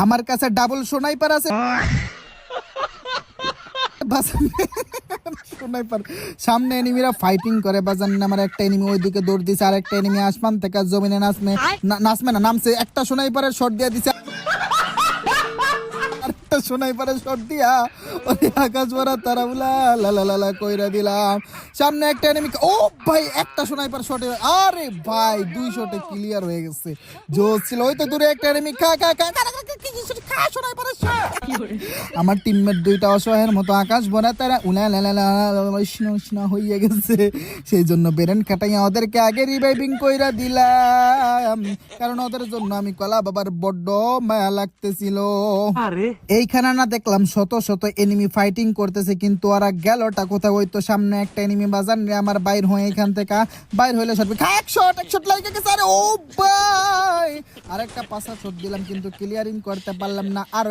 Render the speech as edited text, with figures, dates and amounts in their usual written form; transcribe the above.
আমার কাছে double sniper আছে। স্নাইপার সামনে এনিমিরা ফাইটিং করে বাজান। আমার একটা এনিমি ওইদিকে দৌড় দিছে, আর একটা এনিমি আসমান থেকে জমিনে নামে না নামছে। একটা স্নাইপারের শট দিয়ে দিছে, আরেকটা স্নাইপারের শট দিয়া ওই আকাশ ভরা তারা উলা লা লা লা লা কইরা দিলাম। সামনে একটা এনিমি, ও ভাই একটা স্নাইপার শটে, আরে ভাই 2 শটে ক্লিয়ার হয়ে গেছে। জোস ছিল। ওই তো দূরে একটা এনিমি খা খা খা খা খা স্নাইপারের শট। আমার টিমমেট দুইটা অসহায়ের মতো আকাশ ভরা তারা উলা লা লা লা উষ্ণ হয়ে গেছে। সেই জন্য বেরেন কাটাইয়া ওদেরকে আগে রিভাইভিং কইরা দিলাম, কারণ ওদের জন্য আমি কলা বাবার বড্ড মায়া লাগতেছিল। এইখানে না দেখলাম শত শত এনিমি ফাইটিং করতেছে, কিন্তু ওরা গেলটা কোথাও? ওই তো সামনে একটা এনিমি বাজান রে আমার বাইর হয়ে এখান থেকে বাইর হইলে শট এক শট লাগে গেছে। আরে ও ভাই আরেকটা পাঁচা শট দিলাম কিন্তু ক্লিয়ারিং করতে পারলাম না। আর